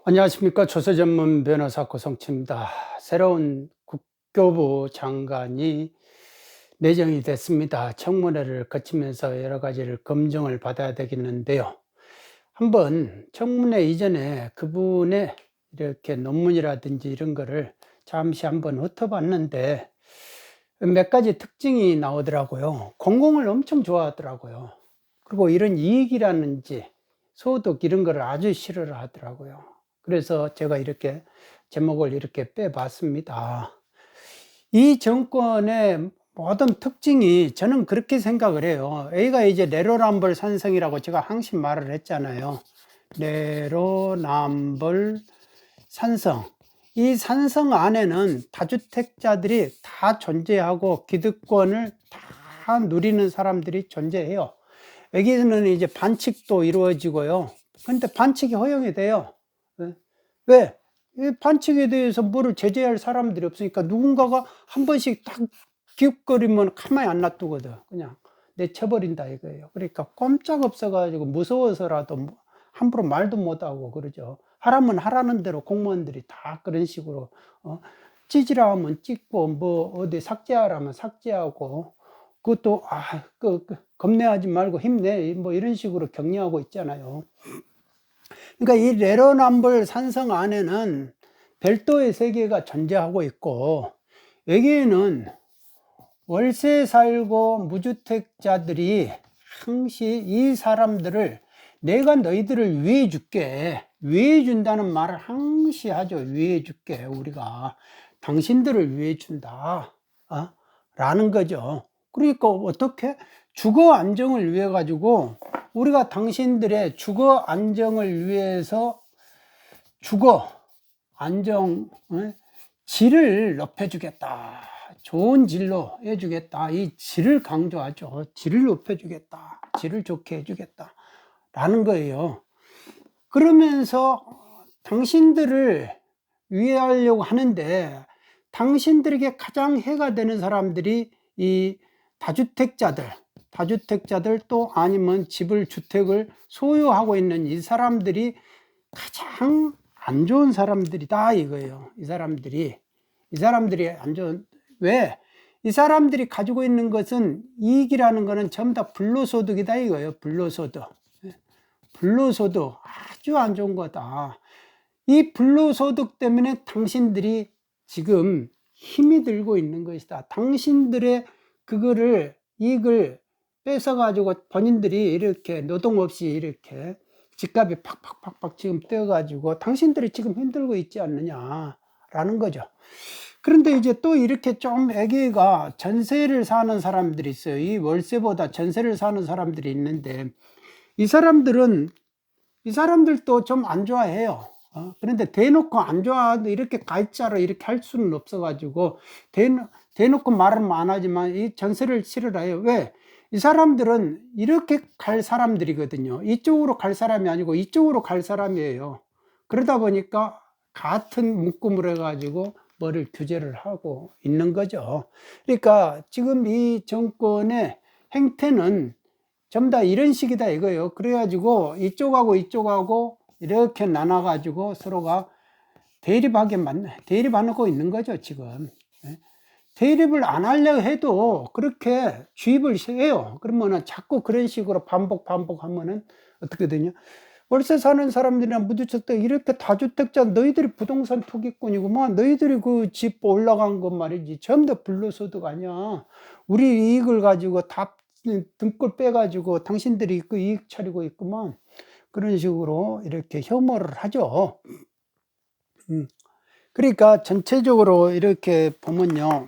안녕하십니까. 조세전문 변호사 고성치입니다. 새로운 국교부 장관이 내정이 됐습니다. 청문회를 거치면서 여러 가지를 검증을 받아야 되겠는데요. 한번 청문회 이전에 그분의 이렇게 논문이라든지 이런 거를 잠시 한번 훑어봤는데 몇 가지 특징이 나오더라고요. 공공을 엄청 좋아하더라고요. 그리고 이런 이익이라든지 소득 이런 거를 아주 싫어를 하더라고요. 그래서 제가 이렇게 제목을 이렇게 빼봤습니다. 이 정권의 모든 특징이 저는 그렇게 생각을 해요. A가 이제 내로남불 산성이라고 제가 항상 말을 했잖아요. 내로남불 산성. 이 산성 안에는 다주택자들이 다 존재하고 기득권을 다 누리는 사람들이 존재해요. 여기서는 이제 반칙도 이루어지고요. 근데 반칙이 허용이 돼요. 왜? 이 반칙에 대해서 뭐를 제재할 사람들이 없으니까 누군가가 한 번씩 딱 기웃거리면 가만히 안 놔두거든. 그냥 내쳐버린다 이거예요. 그러니까 꼼짝 없어가지고 무서워서라도 함부로 말도 못하고 그러죠. 하라면 하라는 대로 공무원들이 다 그런 식으로 찌지라 하면 찢고 뭐 어디 삭제하라면 삭제하고 그것도 겁내하지 말고 힘내 뭐 이런 식으로 격려하고 있잖아요. 그러니까 이 내로남불 산성 안에는 별도의 세계가 존재하고 있고 여기에는 월세 살고 무주택자들이 항시 이 사람들을 내가 너희들을 위해 줄게, 위해 준다는 말을 항시 하죠. 위해 줄게, 우리가 당신들을 위해 준다 라는 거죠. 그러니까 어떻게 주거 안정을 위해 가지고 우리가 당신들의 주거 안정을 위해서 주거 안정 질을 높여주겠다, 좋은 질로 해주겠다, 이 질을 강조하죠. 질을 높여주겠다, 질을 좋게 해주겠다 라는 거예요. 그러면서 당신들을 위해하려고 하는데 당신들에게 가장 해가 되는 사람들이 이 다주택자들 또 아니면 집을 주택을 소유하고 있는 이 사람들이 가장 안 좋은 사람들이다 이거예요. 이 사람들이 안 좋은, 왜? 이 사람들이 가지고 있는 것은 이익이라는 거는 전부 다 불로소득이다 이거예요. 불로소득 아주 안 좋은 거다. 이 불로소득 때문에 당신들이 지금 힘이 들고 있는 것이다. 당신들의 그거를 이익을 뺏어 가지고 본인들이 이렇게 노동 없이 이렇게 집값이 팍팍팍팍 지금 뛰어 가지고 당신들이 지금 힘들고 있지 않느냐라는 거죠. 그런데 이제 또 이렇게 좀 애기가 전세를 사는 사람들이 있어요. 이 월세보다 전세를 사는 사람들이 있는데 이 사람들도 좀 안 좋아해요. 그런데 대놓고 안 좋아하도 이렇게 가입자로 이렇게 할 수는 없어가지고 대놓고 말은 안 하지만 이 전세를 치르라 해요. 왜? 이 사람들은 이렇게 갈 사람들이거든요. 이쪽으로 갈 사람이 아니고 이쪽으로 갈 사람이에요. 그러다 보니까 같은 묶음을 해가지고 뭐를 규제를 하고 있는 거죠. 그러니까 지금 이 정권의 행태는 전부 다 이런 식이다 이거예요. 그래가지고 이쪽하고 이렇게 나눠가지고 서로가 대립하고 있는 거죠, 지금. 대립을 안 하려 해도 그렇게 주입을 해요. 그러면은 자꾸 그런 식으로 반복하면은 어떻게 되냐. 월세 사는 사람들이나 무주택자 이렇게 다주택자 너희들이 부동산 투기꾼이구만. 너희들이 그 집 올라간 것 말이지. 전부 다 불로소득 아니야. 우리 이익을 가지고 다 등골 빼가지고 당신들이 그 이익 차리고 있구만. 그런 식으로 이렇게 혐오를 하죠. 그러니까 전체적으로 이렇게 보면요.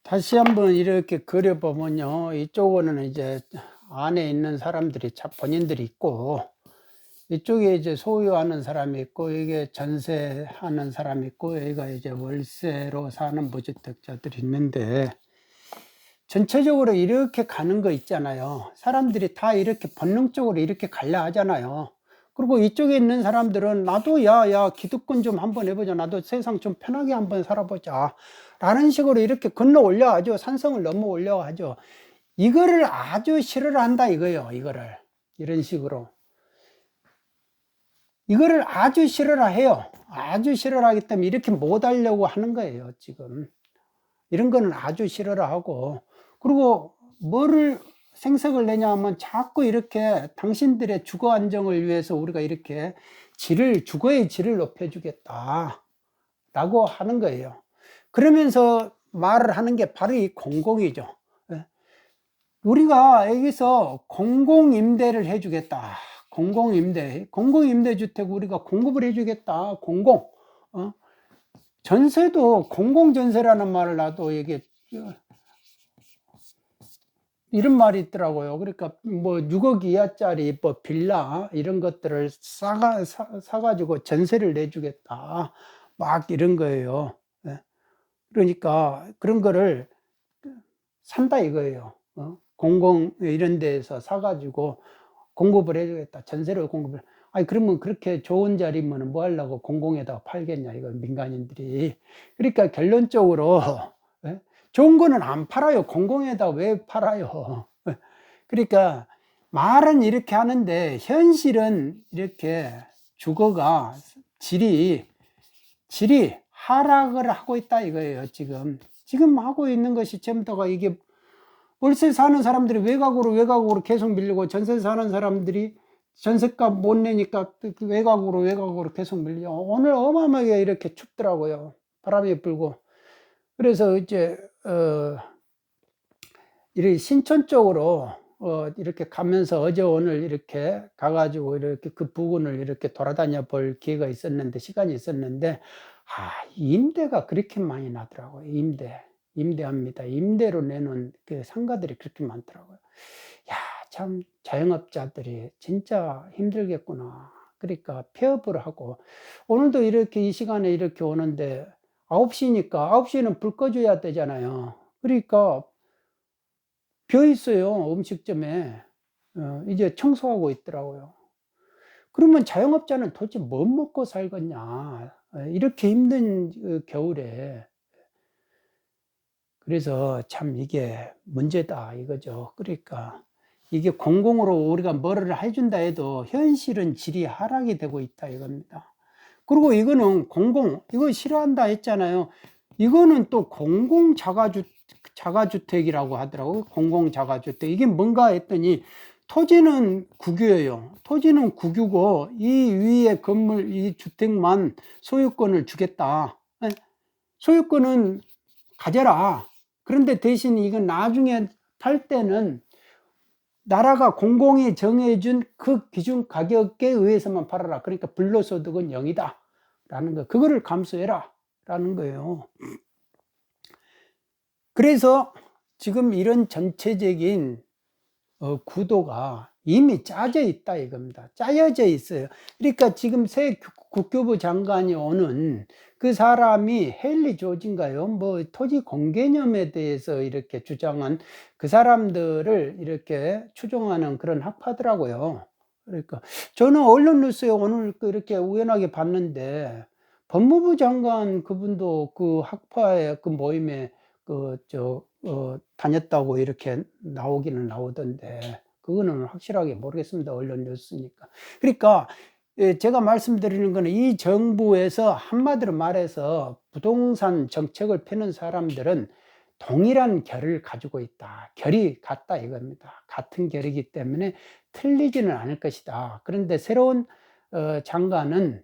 다시 한번 이렇게 그려보면요. 이쪽은 이제 안에 있는 사람들이 본인들이 있고, 이쪽에 이제 소유하는 사람이 있고, 이게 전세하는 사람이 있고, 여기가 이제 월세로 사는 무주택자들이 있는데, 전체적으로 이렇게 가는 거 있잖아요. 사람들이 다 이렇게 본능적으로 이렇게 가려 하잖아요. 그리고 이쪽에 있는 사람들은 나도 야 기득권 좀 한번 해보자. 나도 세상 좀 편하게 한번 살아보자. 라는 식으로 이렇게 건너 올려가지고 산성을 넘어 올려가지고 이거를 아주 싫어를 한다 이거예요. 이거를 이런 식으로 이거를 아주 싫어라 해요. 아주 싫어라 하기 때문에 이렇게 못 하려고 하는 거예요. 지금 이런 거는 아주 싫어라 하고, 그리고 뭐를 생색을 내냐 하면 자꾸 이렇게 당신들의 주거 안정을 위해서 우리가 이렇게 주거의 질을 높여주겠다 라고 하는 거예요. 그러면서 말을 하는 게 바로 이 공공이죠. 우리가 여기서 공공임대를 해주겠다. 공공임대주택 우리가 공급을 해주겠다. 전세도 공공전세라는 말을 나도 이게 이런 말이 있더라고요. 그러니까 뭐 6억 이하짜리 뭐 빌라 이런 것들을 사가지고 전세를 내주겠다. 막 이런 거예요. 그러니까 그런 거를 산다 이거예요. 공공 이런 데에서 사가지고 공급을 해주겠다. 전세를 공급을. 아니 그러면 그렇게 좋은 자리면 뭐 하려고 공공에다가 팔겠냐 이거 민간인들이. 그러니까 결론적으로 좋은 거는 안 팔아요. 공공에다 왜 팔아요? 그러니까 말은 이렇게 하는데 현실은 이렇게 주거가 질이 하락을 하고 있다 이거예요. 지금 하고 있는 것이 전부 다가 이게 월세 사는 사람들이 외곽으로 계속 밀리고, 전세 사는 사람들이 전세값 못 내니까 외곽으로 계속 밀려. 오늘 어마어마하게 이렇게 춥더라고요. 바람이 불고. 그래서 이제 이렇게 신촌 쪽으로 이렇게 가면서 어제 오늘 이렇게 가가지고 이렇게 그 부근을 이렇게 돌아다녀 볼 기회가 있었는데, 시간이 있었는데, 임대가 그렇게 많이 나더라고요. 임대합니다. 임대로 내놓은 그 상가들이 그렇게 많더라고요. 참 자영업자들이 진짜 힘들겠구나. 그러니까 폐업을 하고, 오늘도 이렇게 이 시간에 이렇게 오는데 9시니까 9시에는 불 꺼줘야 되잖아요. 그러니까 비어 있어요. 음식점에. 이제 청소하고 있더라고요. 그러면 자영업자는 도대체 뭐 먹고 살겠냐. 이렇게 힘든 겨울에. 그래서 참 이게 문제다 이거죠. 그러니까 이게 공공으로 우리가 뭐를 해준다 해도 현실은 질이 하락이 되고 있다 이겁니다. 그리고 이거는 이거 싫어한다 했잖아요. 이거는 또 자가주택이라고 하더라고요. 공공자가주택. 이게 뭔가 했더니 토지는 국유예요. 토지는 국유고 이 위에 건물, 이 주택만 소유권을 주겠다. 소유권은 가져라. 그런데 대신 이건 나중에 팔 때는 나라가 공공이 정해준 그 기준 가격에 의해서만 팔아라. 그러니까 불로소득은 0이다 라는 거, 그거를 감수해라 라는 거예요. 그래서 지금 이런 전체적인 구도가 이미 짜져 있다 이겁니다. 짜여져 있어요. 그러니까 지금 새 국교부 장관이 오는 그 사람이 헨리 조지인가요? 뭐 토지 공개념에 대해서 이렇게 주장한 그 사람들을 이렇게 추종하는 그런 학파더라고요. 그러니까 저는 언론 뉴스에 오늘 이렇게 우연하게 봤는데, 법무부 장관 그분도 그 학파의 그 모임에 다녔다고 이렇게 나오기는 나오던데, 그거는 확실하게 모르겠습니다. 언론 뉴스니까. 그러니까 제가 말씀드리는 거는 이 정부에서 한마디로 말해서 부동산 정책을 펴는 사람들은 동일한 결을 가지고 있다. 결이 같다 이겁니다. 같은 결이기 때문에 틀리지는 않을 것이다. 그런데 새로운 장관은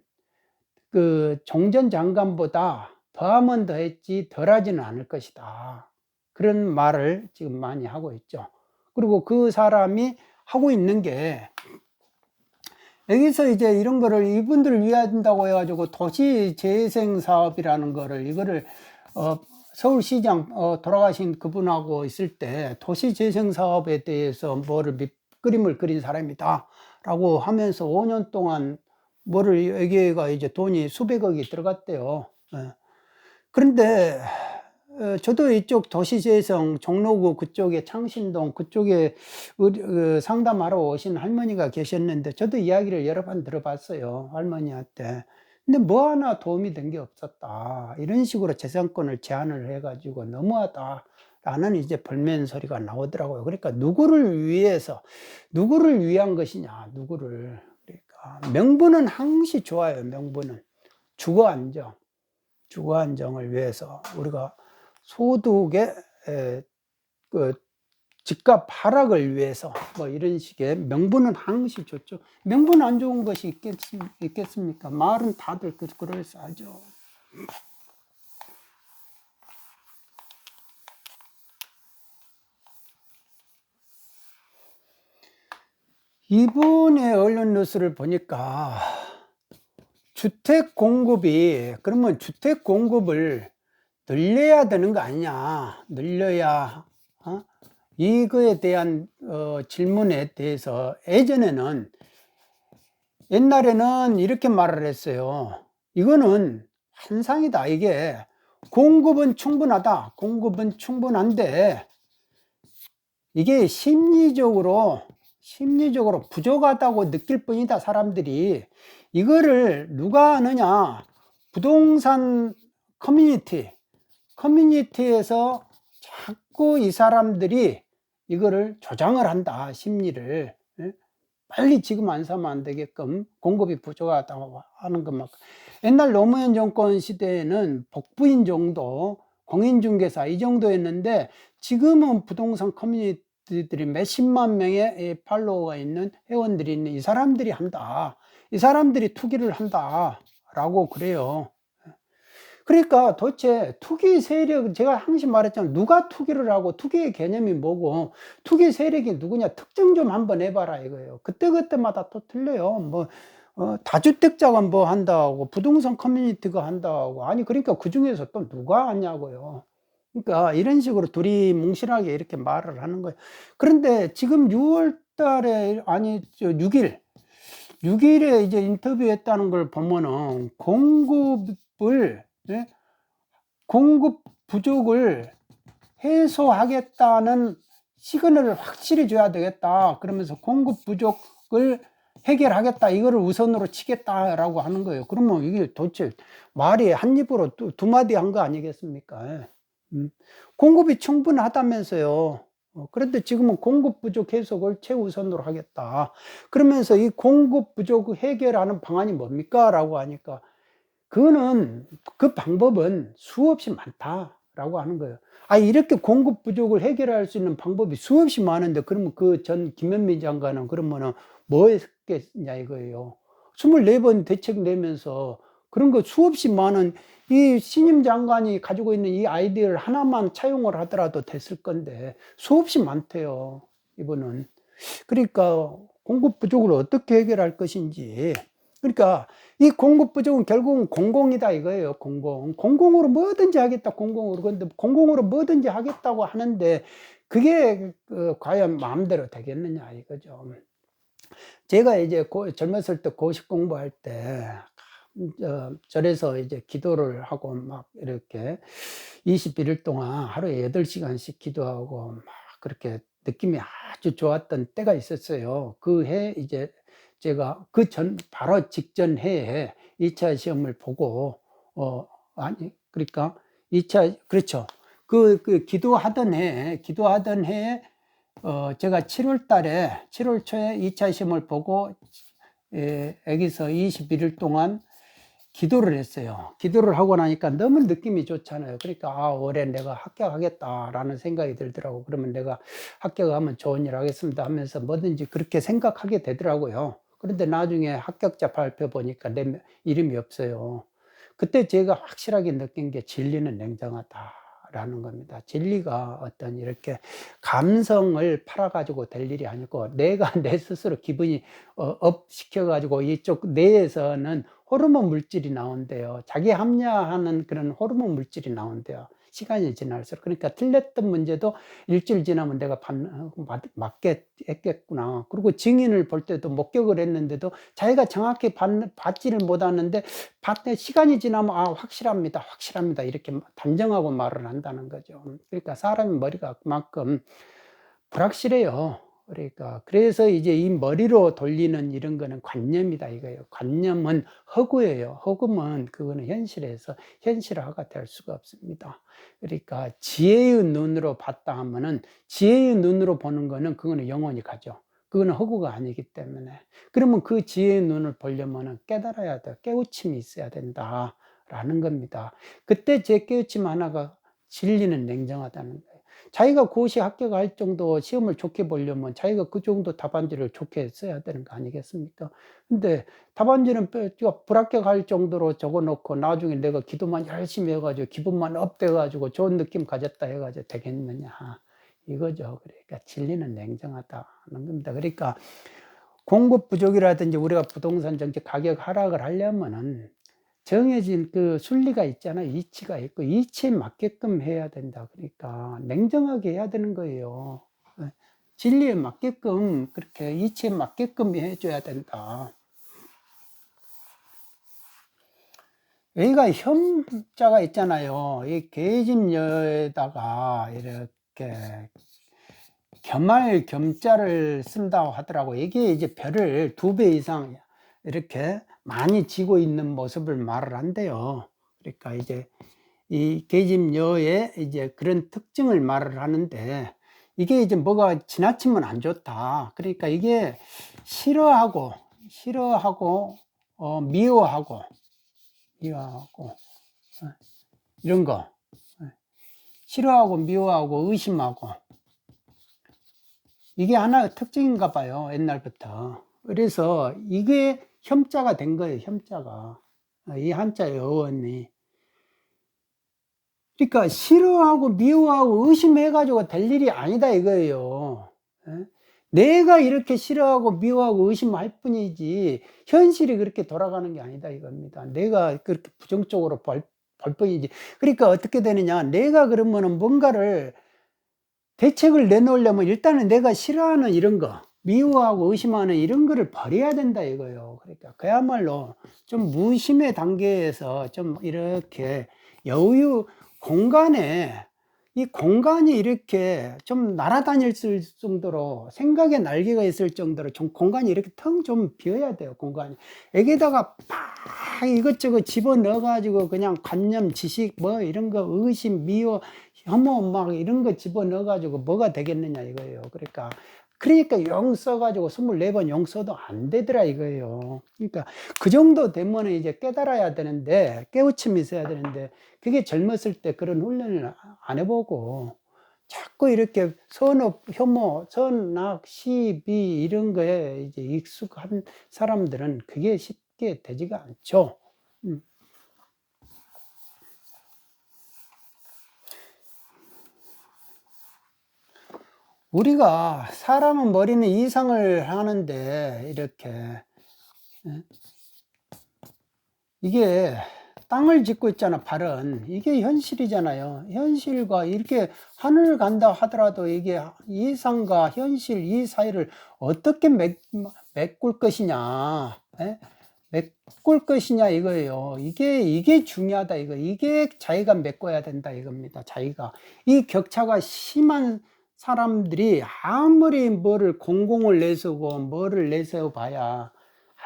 그 종전 장관보다 더하면 더했지 덜하지는 않을 것이다. 그런 말을 지금 많이 하고 있죠. 그리고 그 사람이 하고 있는 게, 여기서 이제 이런 거를 이분들을 위한다고 해가지고 도시재생 사업이라는 거를, 이거를 서울시장 돌아가신 그분하고 있을 때 도시재생 사업에 대해서 그림을 그린 사람이다 라고 하면서 5년 동안 여기가 이제 돈이 수백억이 들어갔대요. 그런데 저도 이쪽 도시재생 종로구 그쪽에 창신동 그쪽에 상담하러 오신 할머니가 계셨는데 저도 이야기를 여러 번 들어봤어요, 할머니한테. 근데 뭐 하나 도움이 된 게 없었다, 이런 식으로 재산권을 제한을 해가지고 너무하다 라는 이제 벌멘 소리가 나오더라고요. 그러니까 누구를 위해서, 누구를 위한 것이냐, 누구를. 그러니까 명분은 항시 좋아요. 명분은 주거 안정을 위해서, 우리가 소득의 그 집값 하락을 위해서, 뭐 이런 식의 명분은 항시 좋죠. 명분 안 좋은 것이 있겠습니까? 말은 다들 그럴싸하죠. 이번에 언론 뉴스를 보니까 주택 공급이, 그러면 주택 공급을 늘려야 되는 거 아니냐, 늘려야, 이거에 대한 질문에 대해서 예전에는, 옛날에는 이렇게 말을 했어요. 이거는 환상이다. 이게 공급은 충분하다, 공급은 충분한데 이게 심리적으로 부족하다고 느낄 뿐이다. 사람들이 이거를 누가 하느냐, 부동산 커뮤니티에서 자꾸 이 사람들이 이거를 조장을 한다, 심리를. 빨리 지금 안 사면 안 되게끔 공급이 부족하다고 하는 것만. 옛날 노무현 정권 시대에는 복부인 정도, 공인중개사 이 정도였는데 지금은 부동산 커뮤니티들이 몇십만 명의 팔로워가 있는, 회원들이 있는 이 사람들이 한다, 이 사람들이 투기를 한다 라고 그래요. 그러니까 도대체 투기 세력, 제가 항상 말했잖아요. 누가 투기를 하고 투기의 개념이 뭐고 투기 세력이 누구냐, 특정 좀 한번 해봐라 이거예요. 그때마다 또 틀려요. 뭐 다주택자가 뭐 한다고, 부동산 커뮤니티가 한다고. 아니 그러니까 그 중에서 또 누가 하냐고요. 그러니까 이런 식으로 둘이 뭉실하게 이렇게 말을 하는 거예요. 그런데 지금 6월 달에, 아니 6일에 이제 인터뷰했다는 걸 보면은 공급 부족을 해소하겠다는 시그널을 확실히 줘야 되겠다. 그러면서 공급 부족을 해결하겠다, 이거를 우선으로 치겠다라고 하는 거예요. 그러면 이게 도대체 말이 한 입으로 두 마디 한 거 아니겠습니까? 공급이 충분하다면서요. 그런데 지금은 공급 부족 해소를 최우선으로 하겠다. 그러면서 이 공급 부족 해결하는 방안이 뭡니까? 라고 하니까 그거는, 그 방법은 수없이 많다라고 하는 거예요. 이렇게 공급 부족을 해결할 수 있는 방법이 수없이 많은데 그러면 그 전 김현미 장관은 그러면은 뭐 했겠냐 이거예요. 24번 대책 내면서 그런 거 수없이 많은, 이 신임 장관이 가지고 있는 이 아이디어를 하나만 차용을 하더라도 됐을 건데 수없이 많대요, 이분은. 그러니까 공급 부족을 어떻게 해결할 것인지. 그러니까 이 공급 부족은 결국은 공공이다 이거예요. 공공으로 뭐든지 하겠다, 공공으로. 근데 공공으로 뭐든지 하겠다고 하는데 그게 과연 마음대로 되겠느냐 이거죠. 제가 이제 젊었을 때 고시 공부할 때 절에서 이제 기도를 하고 막 이렇게 21일 동안 하루에 8시간씩 기도하고 막 그렇게 느낌이 아주 좋았던 때가 있었어요. 그 해 이제 제가 바로 직전 해에 2차 시험을 보고, 그러니까 2차, 그렇죠. 기도하던 해에, 제가 7월 초에 2차 시험을 보고, 여기서 21일 동안 기도를 했어요. 기도를 하고 나니까 너무 느낌이 좋잖아요. 그러니까 올해 내가 합격하겠다라는 생각이 들더라고. 그러면 내가 합격하면 좋은 일 하겠습니다 하면서 뭐든지 그렇게 생각하게 되더라고요. 그런데 나중에 합격자 발표 보니까 내 이름이 없어요. 그때 제가 확실하게 느낀 게 진리는 냉정하다라는 겁니다. 진리가 어떤 이렇게 감성을 팔아가지고 될 일이 아니고 내가 내 스스로 기분이 업 시켜가지고 이쪽 내에서는 호르몬 물질이 나온대요. 자기 합리화하는 그런 호르몬 물질이 나온대요. 시간이 지날수록. 그러니까 틀렸던 문제도 일주일 지나면 내가 맞게 했겠구나. 그리고 증인을 볼 때도 목격을 했는데도 자기가 정확히 받지를 못하는데 시간이 지나면 확실합니다. 확실합니다. 이렇게 단정하고 말을 한다는 거죠. 그러니까 사람의 머리가 그만큼 불확실해요. 그러니까 그래서 이제 이 머리로 돌리는 이런 거는 관념이다 이거예요. 관념은 허구예요. 허구면 그거는 현실에서 현실화가 될 수가 없습니다. 그러니까 지혜의 눈으로 봤다 하면은, 지혜의 눈으로 보는 거는 그거는 영원히 가죠. 그거는 허구가 아니기 때문에. 그러면 그 지혜의 눈을 보려면은 깨달아야 돼. 깨우침이 있어야 된다라는 겁니다. 그때 제 깨우침 하나가 진리는 냉정하다는 거예요. 자기가 고시 합격할 정도 시험을 좋게 보려면 자기가 그 정도 답안지를 좋게 써야 되는 거 아니겠습니까? 근데 답안지는 불합격할 정도로 적어 놓고 나중에 내가 기도만 열심히 해가지고 기분만 업돼가지고 좋은 느낌 가졌다 해가지고 되겠느냐 이거죠. 그러니까 진리는 냉정하다는 겁니다. 그러니까 공급 부족이라든지 우리가 부동산 정책 가격 하락을 하려면은 정해진 그 순리가 있잖아요. 이치가 있고 이치에 맞게끔 해야 된다. 그러니까 냉정하게 해야 되는 거예요. 진리에 맞게끔, 그렇게 이치에 맞게끔 해줘야 된다. 여기가 혐자가 있잖아요. 이 계집여에다가 이렇게 겸할 겸자를 쓴다고 하더라고. 이게 이제 별을 2배 이상 이렇게 많이 지고 있는 모습을 말을 한대요. 그러니까 이제 이 계집여의 이제 그런 특징을 말을 하는데, 이게 이제 뭐가 지나치면 안 좋다. 그러니까 이게 싫어하고 미워하고 이런 거, 싫어하고 미워하고 의심하고, 이게 하나의 특징인가 봐요, 옛날부터. 그래서 이게 혐자가 된 거예요, 혐자가. 이 한자의 어원이. 그러니까 싫어하고 미워하고 의심해가지고 될 일이 아니다 이거예요. 내가 이렇게 싫어하고 미워하고 의심할 뿐이지 현실이 그렇게 돌아가는 게 아니다 이겁니다. 내가 그렇게 부정적으로 볼 뿐이지. 그러니까 어떻게 되느냐, 내가 그러면은 뭔가를 대책을 내놓으려면 일단은 내가 싫어하는 이런 거, 미워하고 의심하는 이런 거를 버려야 된다 이거예요. 그러니까 그야말로 좀 무심의 단계에서 좀 이렇게 여유 공간에, 이 공간이 이렇게 좀 날아다닐 정도로, 생각의 날개가 있을 정도로 좀 공간이 이렇게 텅 좀 비어야 돼요. 공간이. 여기다가 막 이것저것 집어넣어 가지고 그냥 관념, 지식 뭐 이런 거, 의심, 미워, 혐오 막 이런 거 집어넣어 가지고 뭐가 되겠느냐 이거예요. 그러니까 용 써가지고 24번 용 써도 안 되더라 이거예요. 그러니까 그 정도 되면 이제 깨달아야 되는데, 깨우침이 있어야 되는데, 그게 젊었을 때 그런 훈련을 안 해보고 자꾸 이렇게 선업, 혐오, 선악, 시비 이런 거에 이제 익숙한 사람들은 그게 쉽게 되지가 않죠. 우리가 사람은 머리는 이상을 하는데 이렇게 이게 땅을 짚고 있잖아, 발은. 이게 현실이잖아요. 현실과 이렇게 하늘을 간다 하더라도 이게 이상과 현실 이 사이를 어떻게 메꿀 것이냐, 메꿀 것이냐 이거예요. 이게 중요하다 이거. 이게 자기가 메꿔야 된다 이겁니다. 자기가. 이 격차가 심한 사람들이 아무리 뭐를 공공을 내세우고 뭐를 내세워 봐야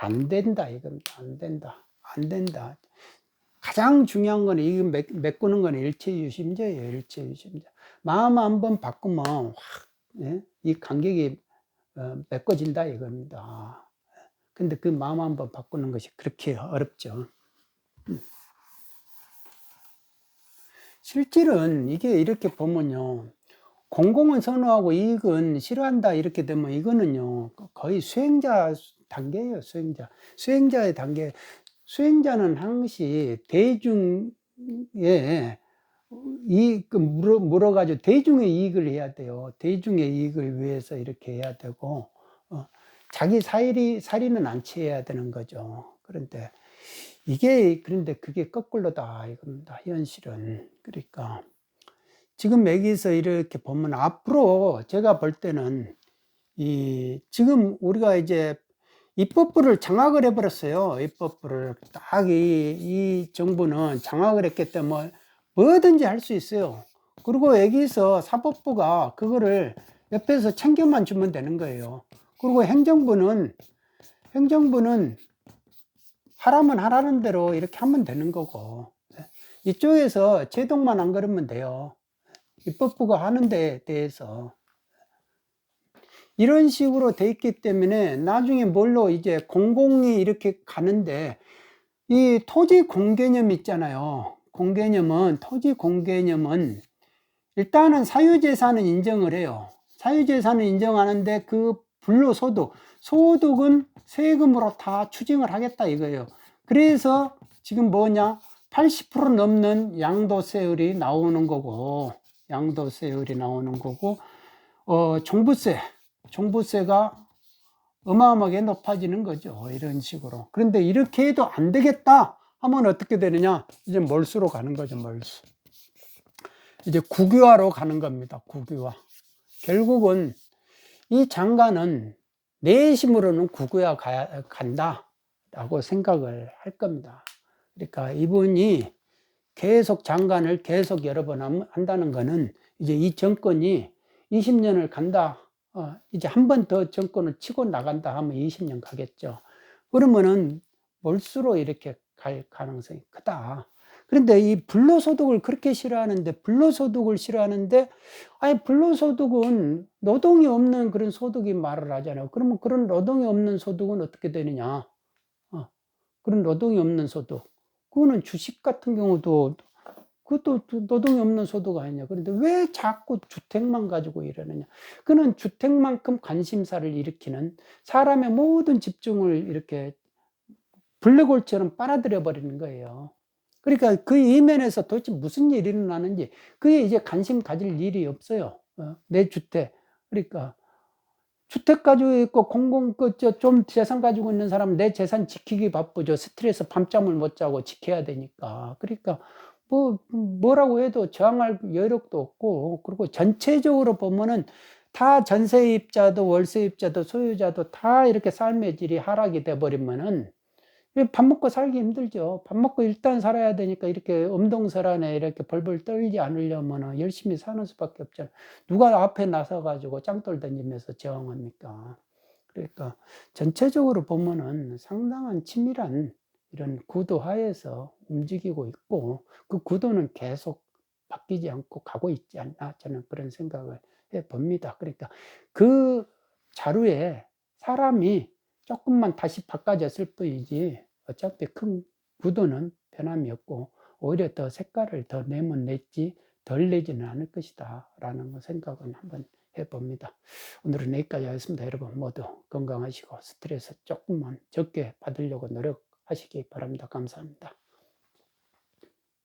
안 된다 이겁니다. 안 된다. 안 된다. 가장 중요한 건 이 메꾸는 건 일체유심자예요. 일체유심자. 마음 한번 바꾸면 확, 이 간격이 메꿔진다 이겁니다. 근데 그 마음 한번 바꾸는 것이 그렇게 어렵죠. 실질은 이게 이렇게 보면요, 공공은 선호하고 이익은 싫어한다 이렇게 되면 이거는요 거의 수행자 단계예요. 수행자의 단계. 수행자는 항시 대중의 이익 물어가지고 대중의 이익을 해야 돼요. 대중의 이익을 위해서 이렇게 해야 되고, 자기 살이는 안 취해야 되는 거죠. 그런데 그런데 그게 거꾸로다 이겁니다, 현실은. 그러니까 지금 여기서 이렇게 보면 앞으로 제가 볼 때는 지금 우리가 이제 입법부를 장악을 해버렸어요. 입법부를 딱 이 정부는 장악을 했기 때문에 뭐든지 할 수 있어요. 그리고 여기서 사법부가 그거를 옆에서 챙겨만 주면 되는 거예요. 그리고 행정부는 하라면 하라는 대로 이렇게 하면 되는 거고, 이쪽에서 제동만 안 걸으면 돼요. 입법부가 하는 데 대해서. 이런 식으로 돼 있기 때문에 나중에 뭘로 이제 공공이 이렇게 가는데, 이 토지 공개념 있잖아요. 토지 공개념은 일단은 사유재산은 인정을 해요. 사유재산은 인정하는데 그 소득은 세금으로 다 추징을 하겠다 이거예요. 그래서 지금 80% 넘는 양도세율이 나오는 거고, 종부세가 어마어마하게 높아지는 거죠. 이런 식으로. 그런데 이렇게 해도 안 되겠다 하면 어떻게 되느냐? 이제 몰수로 가는 거죠, 몰수. 이제 국유화로 가는 겁니다, 국유화. 결국은 이 장관은 내심으로는 국유화 간다라고 생각을 할 겁니다. 그러니까 이분이 계속 장관을 계속 여러 번 한다는 거는 이제 이 정권이 20년을 간다. 이제 한 번 더 정권을 치고 나간다 하면 20년 가겠죠. 그러면은 몰수로 이렇게 갈 가능성이 크다. 그런데 이 불로소득을 그렇게 싫어하는데, 아니, 불로소득은 노동이 없는 그런 소득이 말을 하잖아요. 그러면 그런 노동이 없는 소득은 어떻게 되느냐? 그런 노동이 없는 소득. 그거는 주식 같은 경우도 그것도 노동이 없는 소득 아니냐. 그런데 왜 자꾸 주택만 가지고 이러느냐. 그는 주택만큼 관심사를 일으키는, 사람의 모든 집중을 이렇게 블랙홀처럼 빨아들여 버리는 거예요. 그러니까 그 이면에서 도대체 무슨 일이 일어나는지, 그게 이제 관심 가질 일이 없어요. 내 주택. 그러니까 주택 가지고 있고 좀 재산 가지고 있는 사람은 내 재산 지키기 바쁘죠. 스트레스 밤잠을 못 자고 지켜야 되니까. 그러니까 뭐라고 해도 저항할 여력도 없고, 그리고 전체적으로 보면은 다 전세입자도 월세입자도 소유자도 다 이렇게 삶의 질이 하락이 돼 버리면은 밥 먹고 살기 힘들죠. 밥 먹고 일단 살아야 되니까 이렇게 엄동설안에 이렇게 벌벌 떨지 않으려면 열심히 사는 수밖에 없잖아요. 누가 앞에 나서가지고 짱돌 던지면서 저항합니까? 그러니까 전체적으로 보면은 상당한 치밀한 이런 구도 하에서 움직이고 있고, 그 구도는 계속 바뀌지 않고 가고 있지 않나, 저는 그런 생각을 해 봅니다. 그러니까 그 자료에 사람이 조금만 다시 바꿔졌을 뿐이지 어차피 큰 구도는 변함이 없고, 오히려 더 색깔을 더 내면 냈지 덜 내지는 않을 것이다 라는 생각은 한번 해봅니다. 오늘은 여기까지 하겠습니다. 여러분 모두 건강하시고 스트레스 조금만 적게 받으려고 노력하시기 바랍니다. 감사합니다.